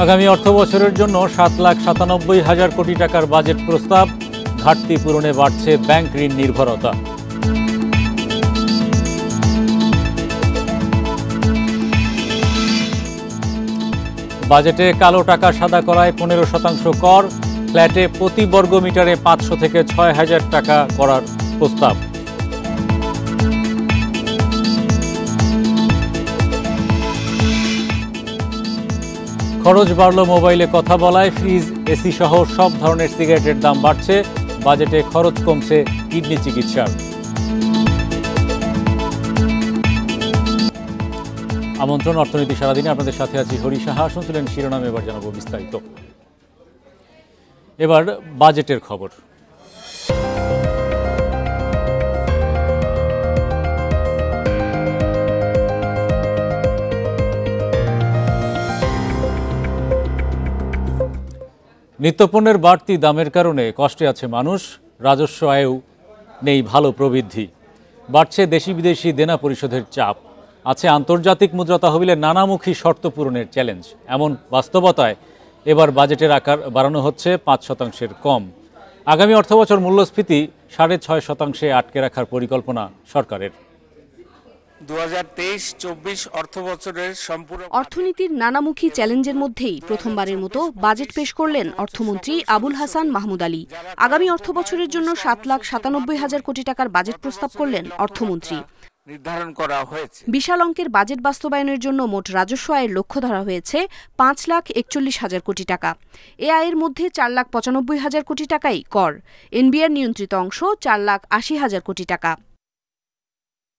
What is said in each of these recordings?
আগামী অর্থবছরের জন্য ৭,৯৭,০০০ কোটি টাকার বাজেট প্রস্তাব। ঘাটতি পূরণে বাড়ছে ব্যাংক ঋণ নির্ভরতা। বাজেটে কালো টাকা সাদা করায় ১৫% কর। ফ্ল্যাটে প্রতি বর্গমিটারে ৫০০ থেকে ৬,০০০ টাকা করার প্রস্তাব। খরচ বাড়ল মোবাইলে কথা বলায়। ফ্রিজ, এসি সহ সব ধরনের সিগারেটের দাম বাড়ছে। বাজেটে খরচ কমছে কিডনি চিকিৎসার। আমন্ত্রণ অর্থনীতি সারাদিনে, আপনাদের সাথে আছি হরি সাহা। শুনছিলেন শিরোনাম, এবার জানাবো বিস্তারিত। এবার বাজেটের খবর। নিত্যপণ্যের বাড়তি দামের কারণে কষ্টে আছে মানুষ। রাজস্ব আয়েও নেই ভালো প্রবৃদ্ধি। বাড়ছে দেশি বিদেশি দেনা পরিশোধের চাপ। আছে আন্তর্জাতিক মুদ্রা তহবিলের নানামুখী শর্ত পূরণের চ্যালেঞ্জ। এমন বাস্তবতায় এবার বাজেটের আকার বাড়ানো হচ্ছে ৫% কম। আগামী অর্থবছর মূল্যস্ফীতি ৬.৫% আটকে রাখার পরিকল্পনা সরকারের। ২০২৩-২৪ অর্থবছরের সম্পূর্ণ অর্থনীতির নানামুখী চ্যালেঞ্জের মধ্যেই প্রথমবারের মতো বাজেট পেশ করলেন অর্থমন্ত্রী আবুল হাসান মাহমুদ আলী। আগামী অর্থবছরের জন্য ৭,৯৭,০০০ কোটি টাকার বাজেট প্রস্তাব করলেন অর্থমন্ত্রী। নির্ধারণ করা হয়েছে। বিশাল অঙ্কের বাজেট বাস্তবায়নের জন্য মোট রাজস্ব আয়ের লক্ষ্য ধরা হয়েছে ৫,৪১,০০০ কোটি টাকা। এ আয়ের মধ্যে ৪,৯৫,০০০ কোটি টাকাই কর। এনবিআর নিয়ন্ত্রিত অংশ ৪,৮০,০০০ কোটি টাকা।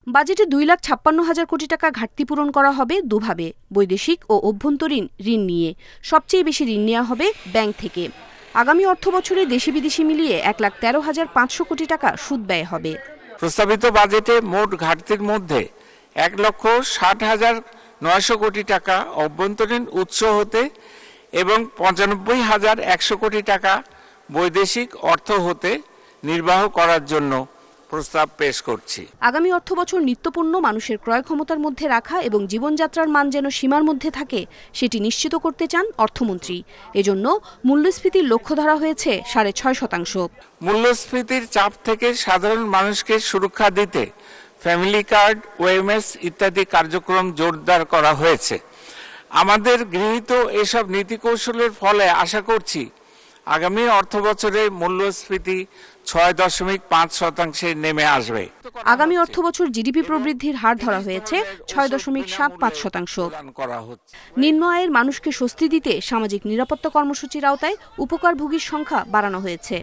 বাজেটে ২,৫৬,০০০ কোটি টাকা ঘাটতি পূরণ করা হবে দুভাবে, বৈদেশিক ও অভ্যন্তরীণ ঋণ নিয়ে। সবচেয়ে বেশি ঋণ নেওয়া হবে ব্যাংক থেকে। আগামী অর্থবছরে দেশি বিদেশি মিলিয়ে ১,১৩,৫০০ কোটি টাকা সুদ ব্যয় হবে। প্রস্তাবিত বাজেটে মোট ঘাটতির মধ্যে ১,৬০,৯০০ কোটি টাকা অভ্যন্তরীণ উৎস হতে এবং ৯৫,১০০ কোটি টাকা বৈদেশিক অর্থ হতে নির্বাহ করার জন্য প্রস্তাব পেশ করছি। আগামী অর্থবছর নিত্যপণ্য মানুষের ক্রয় ক্ষমতার মধ্যে রাখা এবং জীবনযাত্রার মান যেন সীমার মধ্যে থাকে, সেটি নিশ্চিত করতে চান অর্থমন্ত্রী। এজন্য মূল্যস্ফীতির লক্ষ্য ধরা হয়েছে ৬.৫%। মূল্যস্ফীতির চাপ থেকে সাধারণ মানুষকে সুরক্ষা দিতে ফ্যামিলি কার্ড, ওএমএস ইত্যাদি কার্যক্রম জোরদার করা হয়েছে। আমাদের গৃহীত এসব নীতিকৌশলের ফলে আশা করছি আগামী অর্থবছরে মূল্যস্ফীতি ৬.৫% নেমে আসবে। আগামী অর্থবছর জিডিপি প্রবৃদ্ধির হার ধরা হয়েছে ৬.৭৫%। নিম্ন আয়ের মানুষকে স্বস্তি দিতে সামাজিক নিরাপত্তা কর্মসূচির আওতায় উপকারভোগীর সংখ্যা বাড়ানো হয়েছে।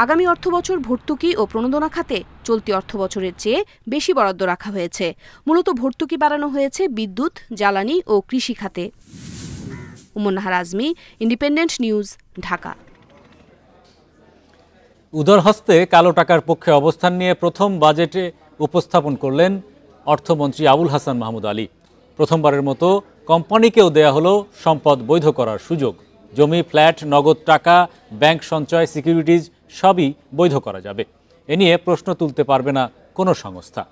আগামী অর্থবছর ভর্তুকি ও প্রণোদনা খাতে চলতি অর্থবছরের চেয়ে বেশি বরাদ্দ রাখা হয়েছে। মূলত ভর্তুকি বাড়ানো হয়েছে বিদ্যুৎ, জ্বালানি ও কৃষি খাতে। উমন্নাহার আজমি, ইন্ডিপেন্ডেন্ট নিউজ, ঢাকা। উদার হস্তে কালো টাকার পক্ষে অবস্থান নিয়ে প্রথম বাজেটে উপস্থাপন করলেন অর্থমন্ত্রী আবুল হাসান মাহমুদ আলী। প্রথমবারের মতো কোম্পানিকেও দেয়া হলো সম্পদ বৈধ করার সুযোগ। জমি, ফ্ল্যাট, নগদ টাকা, ব্যাংক সঞ্চয়, সিকিউরিটিজ সবই বৈধ করা যাবে। এ নিয়ে প্রশ্ন তুলতে পারবে না কোনো সংস্থা।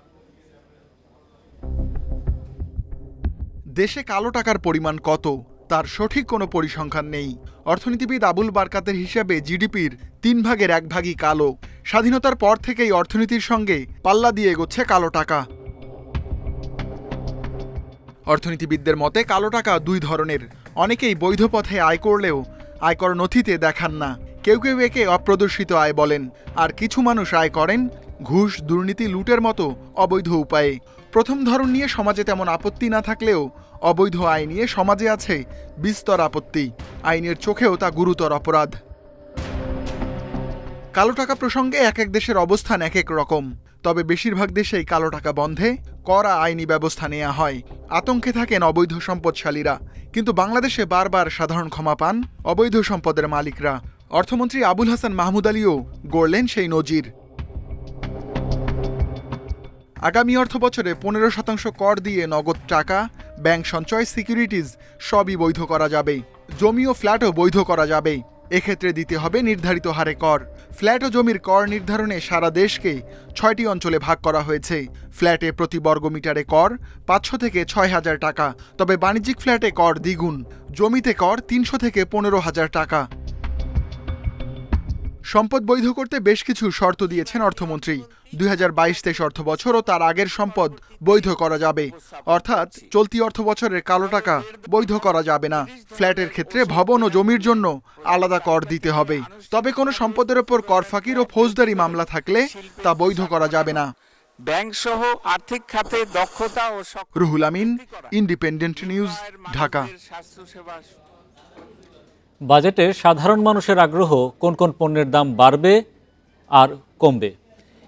দেশে কালো টাকার পরিমাণ কত তার সঠিক কোনো পরিসংখ্যান নেই। অর্থনীতিবিদ আবুল বারকাতের হিসাবে জিডিপির 1/3 কালো। স্বাধীনতার পর থেকেই অর্থনীতির সঙ্গে পাল্লা দিয়ে এগোচ্ছে কালো টাকা। অর্থনীতিবিদদের মতে কালো টাকা দুই ধরনের। অনেকেই বৈধ পথে আয় করলেও আয়কর নথিতে দেখান না। কেউ কেউ একে অপ্রদর্শিত আয় বলেন, আর কিছু মানুষ আয় করেন ঘুষ, দুর্নীতি, লুটের মতো অবৈধ উপায়ে। প্রথম ধরন নিয়ে সমাজে তেমন আপত্তি না থাকলেও অবৈধ আয় নিয়ে সমাজে আছে বিস্তর আপত্তি। আইনের চোখেও তা গুরুতর অপরাধ। কালো টাকা প্রসঙ্গে এক এক দেশের অবস্থান এক এক রকম। তবে বেশিরভাগ দেশেই কালো টাকা বন্ধে কড়া আইনি ব্যবস্থা নেওয়া হয়। আতঙ্কে থাকেন অবৈধ সম্পদশালীরা। কিন্তু বাংলাদেশে বারবার সাধারণ ক্ষমা পান অবৈধ সম্পদের মালিকরা। অর্থমন্ত্রী আবুল হাসান মাহমুদ আলীও গড়লেন সেই নজির। আগামী অর্থবছরে 15% কর দিয়ে নগদ টাকা, ব্যাংক সঞ্চয়, সিকিউরিটিজ সবই বৈধ করা যাবে। জমি ও ফ্ল্যাটও বৈধ করা যাবে। এক্ষেত্রে দিতে হবে নির্ধারিত হারে কর। ফ্ল্যাট ও জমির কর নির্ধারণে সারা দেশকে ৬টি অঞ্চলে ভাগ করা হয়েছে। ফ্ল্যাটে প্রতি বর্গমিটারে কর ৫০০ থেকে ৬,০০০ টাকা, তবে বাণিজ্যিক ফ্ল্যাটে কর দ্বিগুণ, জমিতে কর ৩০০ থেকে ১৫,০০০ টাকা। সম্পদ বৈধ করতে বেশ কিছু শর্ত দিয়েছেন অর্থমন্ত্রী। ২০২২-২৩ অর্থ বছর ও তার আগের সম্পদ বৈধ করা যাবে, অর্থাৎ চলতি অর্থ বছরের কালো টাকা বৈধ করা যাবে না। ফ্ল্যাটের ক্ষেত্রে ভবন ও জমির জন্য আলাদা কর দিতে হবে, তবে কোনো সম্পদের ওপর কর ফাঁকির ও ফৌজদারি মামলা থাকলে তা বৈধ করা যাবে না। ব্যাংক সহ আর্থিক খাতে দক্ষতা ও রুহুল আমিন, ইন্ডিপেন্ডেন্ট নিউজ, ঢাকা। বাজেটে সাধারণ মানুষের আগ্রহ কোন কোন পণ্যের দাম বাড়বে আর কমবে।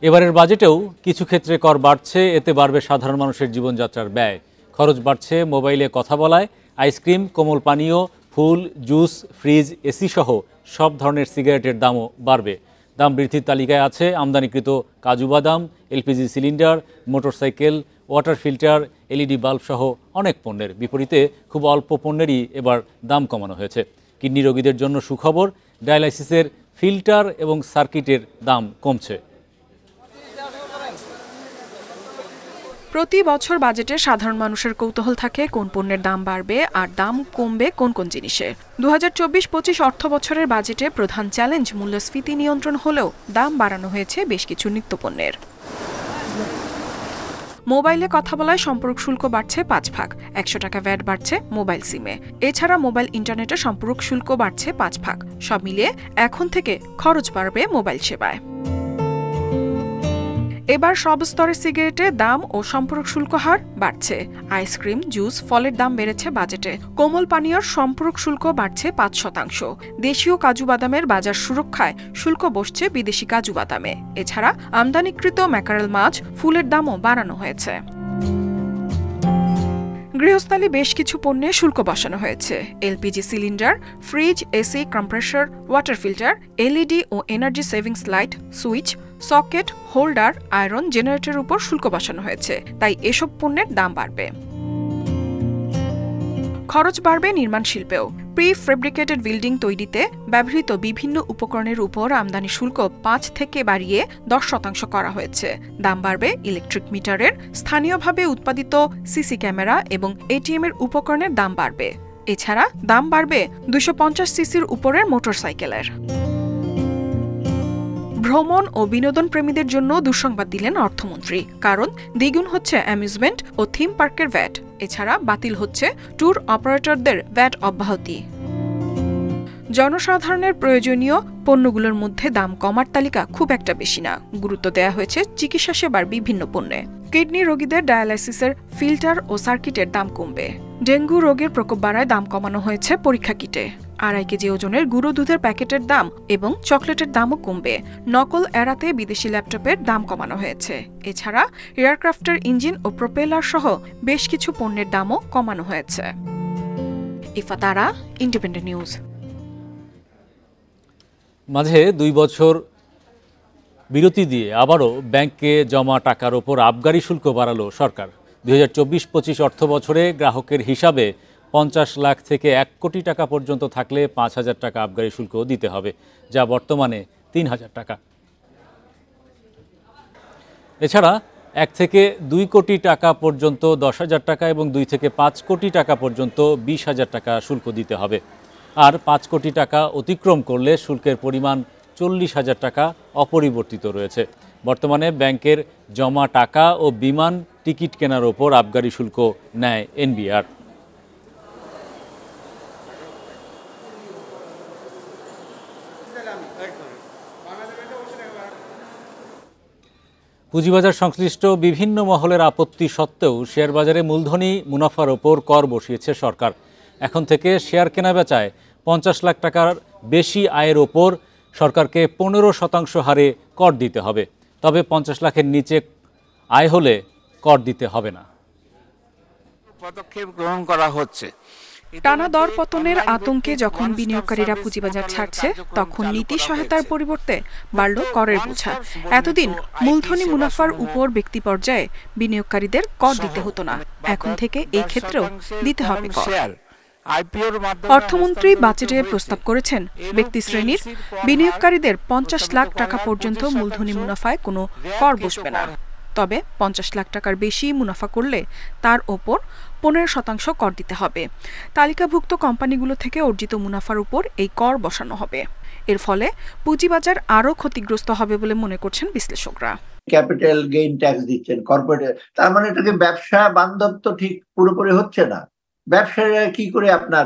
এবারের বাজেটেও কিছু ক্ষেত্রে কর বাড়ছে, এতে বাড়বে সাধারণ মানুষের জীবনযাত্রার ব্যয়। খরচ বাড়ছে মোবাইলে কথা বলায়, আইসক্রিম, কোমল পানীয়, ফুল, জুস, ফ্রিজ, এসি সহ সব ধরনের সিগারেটের দামও বাড়বে। দাম বৃদ্ধির তালিকায় আছে আমদানিকৃত কাজু বাদাম, LPG cylinder, motorcycle, water filter, LED bulb সহ অনেক পণ্যের। বিপরীতে খুব অল্প পণ্যেরই এবার দাম কমানো হয়েছে। কিডনি রোগীদের জন্য সুখবর, ডায়ালাইসিসের ফিল্টার এবং সার্কিটের দাম কমছে। প্রতি বছর বাজেটে সাধারণ মানুষের কৌতূহল থাকে কোন পণ্যের দাম বাড়বে আর দাম কমবে কোন কোন জিনিসের। ২০২৪-২৫ অর্থ বছরের বাজেটে প্রধান চ্যালেঞ্জ মূল্যস্ফীতি নিয়ন্ত্রণ হলেও দাম বাড়ানো হয়েছে বেশ কিছু নিত্যপণ্যের। মোবাইলে কথা বলায় সম্পর্ক শুল্ক বাড়ছে ৫ ভাগ, ১০০ টাকা ভ্যাট বাড়ছে মোবাইল সিমে। এছাড়া মোবাইল ইন্টারনেটে সম্পর্ক শুল্ক বাড়ছে ৫ ভাগ। সব মিলিয়ে এখন থেকে খরচ বাড়বে মোবাইল সেবায়। এবার সব স্তরের সিগারেটের দাম ও সম্পূরক শুল্ক হার বাড়ছে। আইসক্রিম, জুস, ফলের দাম বেড়েছে বাজেটে। কোমল পানীয়র সম্পূরক শুল্ক বাড়ছে ৫%। দেশীয় কাজু বাদামের বাজার সুরক্ষায় শুল্ক বসছে বিদেশি কাজু বাদামে। এছাড়া আমদানিকৃত ম্যাকারেল মাছ, ফুলের দামও বাড়ানো হয়েছে। গৃহস্থালী বেশ কিছু পণ্যে শুল্ক বসানো হয়েছে। LPG cylinder, fridge, AC, compressor, water filter, LED ও energy savings light, switch, socket, holder, iron, জেনারেটরের উপর শুল্ক বসানো হয়েছে, তাই এসব পণ্যের দাম বাড়বে। খরচ বাড়বে নির্মাণ শিল্পেও। প্রি ফেব্রিকেটেড বিল্ডিং তৈরিতে ব্যবহৃত বিভিন্ন উপকরণের উপর আমদানি শুল্ক ৫ থেকে বাড়িয়ে ১০% করা হয়েছে। দাম বাড়বে ইলেকট্রিক মিটারের, স্থানীয়ভাবে উৎপাদিত সিসি ক্যামেরা এবং এটিএম এর উপকরণের দাম বাড়বে। এছাড়া দাম বাড়বে ২৫০ সিসির উপরের মোটরসাইকেলের। ভ্রমণ ও বিনোদন প্রেমীদের জন্য দুঃসংবাদ দিলেন অর্থমন্ত্রী, কারণ দ্বিগুণ হচ্ছে অ্যামিউজমেন্ট ও থিম পার্কের ভ্যাট। এছাড়া বাতিল হচ্ছে ট্যুর অপারেটরদের ভ্যাট অব্যাহতি। জনসাধারণের প্রয়োজনীয় পণ্যগুলোর মধ্যে দাম কমার তালিকা খুব একটা বেশি না। গুরুত্ব দেওয়া হয়েছে চিকিৎসা সেবার বিভিন্ন পণ্যে। কিডনি রোগীদের ডায়ালাইসিসের ফিল্টার ও সার্কিটের দাম কমবে। ডেঙ্গু রোগের প্রকোপ বাড়ায় দাম কমানো হয়েছে পরীক্ষা কিটে। ২.৫ কেজি ওজনের গুঁড়ো দুধের প্যাকেটের দাম এবং চকলেটের দামও কমবে। নকল এড়াতে বিদেশি ল্যাপটপের দাম কমানো হয়েছে। এছাড়া এয়ারক্রাফটের ইঞ্জিন ও প্রোপেলার সহ বেশ কিছু পণ্যের দামও কমানো হয়েছে। ইফা তারা, ইন্ডিপেন্ডেন্ট নিউজ। মাঝে ২ বছর বিরতি দিয়ে আবারও ব্যাংকে জমা টাকার ওপর আবগারি শুল্ক বাড়ালো সরকার। ২০২৪-২৫ অর্থ বছরে গ্রাহকের হিসাবে ৫০ লাখ থেকে ১ কোটি টাকা পর্যন্ত থাকলে ৫,০০০ টাকা আবগারি শুল্ক দিতে হবে, যা বর্তমানে ৩,০০০ টাকা। এছাড়া ১ থেকে ২ কোটি টাকা পর্যন্ত ১০,০০০ টাকা এবং ২ থেকে ৫ কোটি টাকা পর্যন্ত ২০,০০০ টাকা শুল্ক দিতে হবে। আর ৫ কোটি টাকা অতিক্রম করলে শুল্কের পরিমাণ ৪০,০০০ টাকা অপরিবর্তিত রয়েছে। বর্তমানে ব্যাংকের জমা টাকা ও বিমান টিকিট কেনার ওপর আবগারি শুল্ক নেয় এনবিআর। পুঁজিবাজার সংশ্লিষ্ট বিভিন্ন মহলের আপত্তি সত্ত্বেও শেয়ার বাজারে মূলধনী মুনাফার ওপর কর বসিয়েছে সরকার। এখন থেকে শেয়ার কেনাবেচায় ৫০ লাখ টাকার বেশি আয়ের ওপর সরকারকে ১৫% হারে কর দিতে হবে। তবে ৫০ লাখের নিচে আয় হলে কর দিতে হবে না। পদক্ষেপ গ্রহণ করা হচ্ছে। টানা দর পতনের আতঙ্কে যখন বিনিয়োগকারীরা পুঁজিবাজার ছাড়ছে, তখন নীতি সহায়তার পরিবর্তে বাড়ল করের বোঝা। এতদিন মূলধনী মুনাফার উপর ব্যক্তি পর্যায়ে বিনিয়োগকারীদের কর দিতে হতো না, এখন থেকে এই ক্ষেত্রেও দিতে হবে কর। আইপিওর মাধ্যমে অর্থমন্ত্রী বাজেটে প্রস্তাব করেছেন ব্যক্তি শ্রেণীর বিনিয়োগকারীদের ৫০ লাখ টাকা পর্যন্ত মূলধনী মুনাফায় কোনো কর বসবে না। তবে ৫০ লাখ টাকার বেশি মুনাফা করলে তার ওপর ১৫% কর দিতে হবে। তালিকাভুক্ত কোম্পানিগুলো থেকে অর্জিত মুনাফার উপর এই কর বসানো হবে। এর ফলে পুঁজিবাজার আরও ক্ষতিগ্রস্ত হবে বলে মনে করছেন বিশ্লেষকরা। ক্যাপিটাল গেইন ট্যাক্স দিচ্ছেন কর্পোরেট, তার মানে এটাকে ব্যবসা বান্ধব তো ঠিক পুরোপুরি হচ্ছে না। ব্যবসায়ীরা কি করে আপনার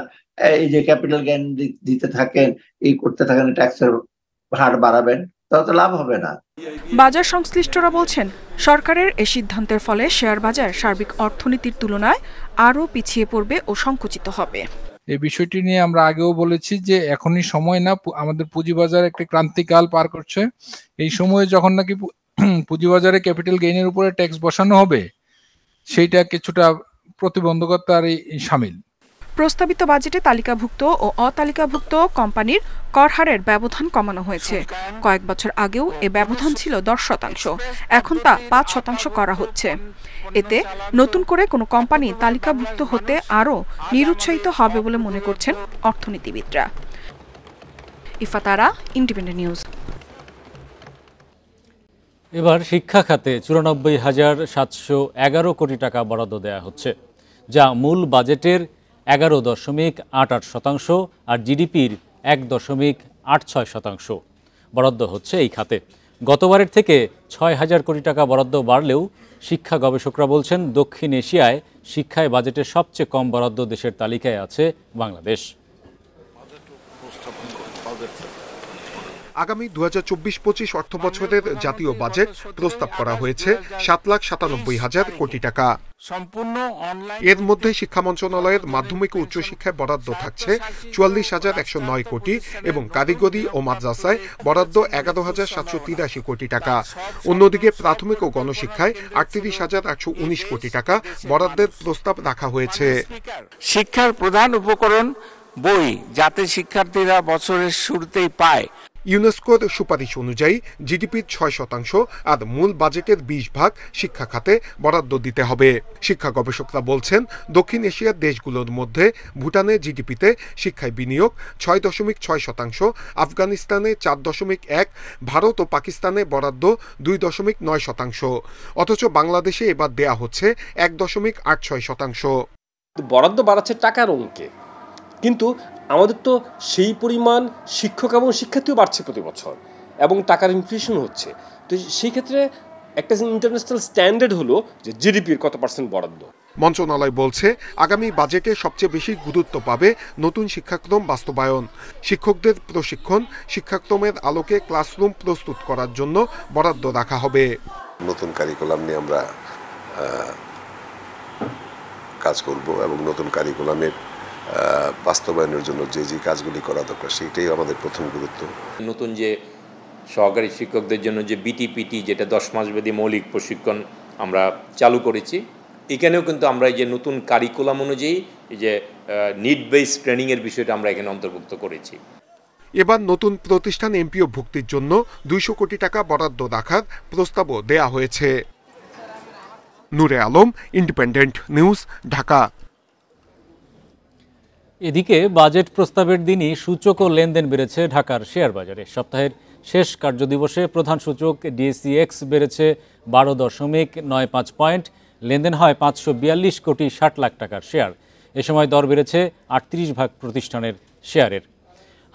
এই যে ক্যাপিটাল গেইন দিতে থাকেন, এই করতে থাকেন, ট্যাক্সের হার বাড়াবেন, তাহলে তো লাভ হবে না। বাজার সংশ্লিষ্টরা বলছেন সরকারের এই সিদ্ধান্তের ফলে শেয়ার বাজার সার্বিক অর্থনীতির তুলনায় আরও পিছিয়ে পড়বে ও সংকুচিত হবে। এই বিষয়টি নিয়ে আমরা আগেও বলেছি যে এখনই সময় না, আমাদের পুঁজিবাজার একটি ক্রান্তিকাল পার করছে। এই সময়ে যখন নাকি পুঁজিবাজারে ক্যাপিটাল গেইনের উপরে ট্যাক্স বসানো হবে, সেইটা কিছুটা প্রতিবন্ধকতার শামিল। প্রস্তাবিত বাজেটে তালিকাভুক্ত ও অতালিকাভুক্ত কোম্পানির কর হারের ব্যবধান কমানো হয়েছে। কয়েক বছর আগেও এ ব্যবধান ছিল 10%, এখন তা 5% করা হচ্ছে। এতে নতুন করে কোনো কোম্পানি তালিকাভুক্ত হতে আরও নিরুৎসাহিত হবে বলে মনে করছেন অর্থনীতিবিদরা। ইফাতারা, ইন্ডিপেন্ডেন্ট নিউজ। এবার শিক্ষা খাতে 94,711 কোটি টাকা বরাদ্দ দেওয়া হচ্ছে, যা মূল বাজেটের 11.88% আর জিডিপির 1.86% বরাদ্দ হচ্ছে এই খাতে। গতবারের থেকে 6,000 কোটি টাকা বরাদ্দ বাড়লেও শিক্ষা গবেষকরা বলছেন দক্ষিণ এশিয়ায় শিক্ষায় বাজেটের সবচেয়ে কম বরাদ্দ দেশের তালিকায় আছে বাংলাদেশ। আগামী 2024-25 অর্থবছরের জাতীয় বাজেট প্রস্তাব করা হয়েছে 7,97,000 কোটি টাকা। সম্পূর্ণ অনলাইন। এর মধ্যে শিক্ষা মন্ত্রণালয়ের মাধ্যমিক ও উচ্চশিক্ষায় বরাদ্দ থাকছে 44,109 কোটি এবং কারিগরি ও মাদ্রাসায় বরাদ্দ 11,783 কোটি টাকা। অন্যদিকে প্রাথমিক ও গণশিক্ষায় 38,819 কোটি টাকা বরাদ্দের প্রস্তাব রাখা হয়েছে। শিক্ষার প্রধান উপকরণ বই, যাতে শিক্ষার্থীরা বছরের শুরুতেই পায়। ইউনেস্কোর সুপারিশ অনুযায়ী জিডিপির 6% আর মূল বাজেটের 20% শিক্ষা খাতে বরাদ্দ দিতে হবে। শিক্ষা গবেষকরা বলছেন দক্ষিণ এশিয়ার দেশগুলোর মধ্যে ভুটানে জিডিপিতে শিক্ষায় বিনিয়োগ 6.6%, আফগানিস্তানে 4.1%, ভারত ও পাকিস্তানে বরাদ্দ 2.9%। অথচ বাংলাদেশে এবার দেয়া হচ্ছে 1.86%। বরাদ্দ বাড়াচ্ছে টাকার অঙ্কে, কিন্তু আমাদের তো সেই পরিমাণ শিক্ষক এবং শিক্ষার্থীও বাড়ছে প্রতি বছর এবং টাকার ইনফ্লেশন হচ্ছে। তো সেই ক্ষেত্রে একটা ইন্টারন্যাশনাল স্ট্যান্ডার্ড হলো যে জিডিপির কত পার্সেন্ট বরাদ্দ। মন্ত্রণালয় বলছে আগামী বাজেটে সবচেয়ে বেশি গুরুত্ব পাবে নতুন শিক্ষাক্রম বাস্তবায়ন। শিক্ষকদের প্রশিক্ষণ, শিক্ষাক্রমের আলোকে ক্লাসরুম প্রস্তুত করার জন্য বরাদ্দ রাখা হবে। নতুন কারিকুলাম নিয়ে আমরা কাজ করব এবং নতুন কারিকুলামের বাস্তবায়নের জন্য যে কাজগুলি করা দরকার সেটাই আমাদের প্রথম গুরুত্ব। নতুন যে সহকারী শিক্ষকদের জন্য যে বিটিপিটি, যেটা 10 মাসব্যাপী মৌলিক প্রশিক্ষণ আমরা চালু করেছি, এখানেও কিন্তু আমরা এই যে নতুন কারিকুলাম অনুযায়ী এই যে নিড বেস ট্রেনিংয়ের বিষয়টা আমরা এখানে অন্তর্ভুক্ত করেছি। এবার নতুন প্রতিষ্ঠান এমপিও ভুক্তির জন্য 200 কোটি টাকা বরাদ্দ রাখার প্রস্তাবও দেয়া হয়েছে। নূরে আলম, ইন্ডিপেন্ডেন্ট নিউজ, ঢাকা। এদিকে বাজেট প্রস্তাবের দিনই সূচক ও লেনদেন বেড়েছে ঢাকার শেয়ার বাজারে। সপ্তাহের শেষ কার্যদিবসে প্রধান সূচক ডিএসইএক্স বেড়েছে 12.95 পয়েন্ট, লেনদেন হয় 542 কোটি 60 লাখ টাকার শেয়ার। এ সময় দর বেড়েছে 38% প্রতিষ্ঠানের শেয়ারের।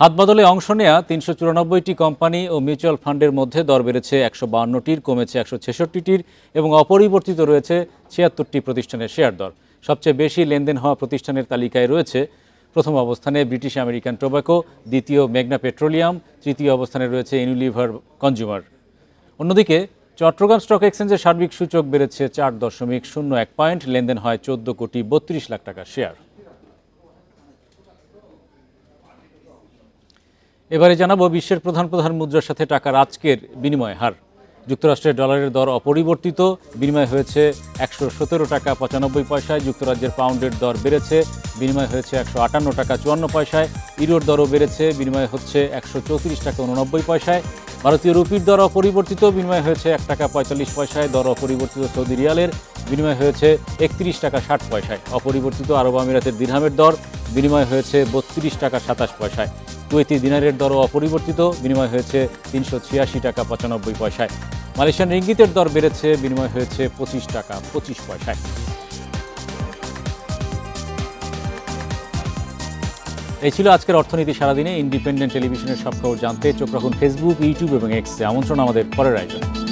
হাতবদলে অংশ নেয়া 394টি কোম্পানি ও মিউচুয়াল ফান্ডের মধ্যে দর বেড়েছে 152টির, কমেছে 166টির এবং অপরিবর্তিত রয়েছে 76টি প্রতিষ্ঠানের শেয়ার দর। সবচেয়ে বেশি লেনদেন হওয়া প্রতিষ্ঠানের তালিকায় রয়েছে প্রথম অবস্থানে ব্রিটিশ আমেরিকান টোব্যাকো, দ্বিতীয় মেঘনা পেট্রোলিয়াম, তৃতীয় অবস্থানে রয়েছে ইউনিলিভার কনজিউমার। অন্যদিকে চট্টগ্রাম স্টক এক্সচেঞ্জের সার্বিক সূচক বেড়েছে 4.01 পয়েন্ট, লেনদেন হয় 14 কোটি 32 লাখ টাকার শেয়ার। এবারে জানাবো বিশ্বের প্রধান প্রধান মুদ্রার সাথে টাকার আজকের বিনিময় হার। যুক্তরাষ্ট্রের ডলারের দর অপরিবর্তিত, বিনিময় হয়েছে 117 টাকা 95 পয়সায়। যুক্তরাজ্যের পাউন্ডের দর বেড়েছে, বিনিময় হয়েছে 158 টাকা 54 পয়সায়। ইউরোর দরও বেড়েছে, বিনিময় হচ্ছে 134 টাকা 89 পয়সায়। ভারতীয় রুপির দর অপরিবর্তিত, বিনিময় হয়েছে 1 টাকা 45 পয়সায়। দর অপরিবর্তিত সৌদি রিয়ালের, বিনিময় হয়েছে 31 টাকা 60 পয়সায়। অপরিবর্তিত আরব আমিরাতের দিরহামের দর বিনিময় হয়েছে 32 টাকা 27 পয়সায়। কুয়েতি দিনারের দরও অপরিবর্তিত, বিনিময় হয়েছে 386 টাকা 95 পয়সায়। মালয়েশিয়ান রিঙ্গিতের দর বেড়েছে, বিনিময় হয়েছে 25 টাকা 25 পয়সায়। এই ছিল আজকের অর্থনীতি সারাদিনে। ইন্ডিপেন্ডেন্ট টেলিভিশনের সব খবর জানতে চোখ রাখুন ফেসবুক, ইউটিউব এবং এক্সে। আমন্ত্রণ আমাদের পরের আয়োজন।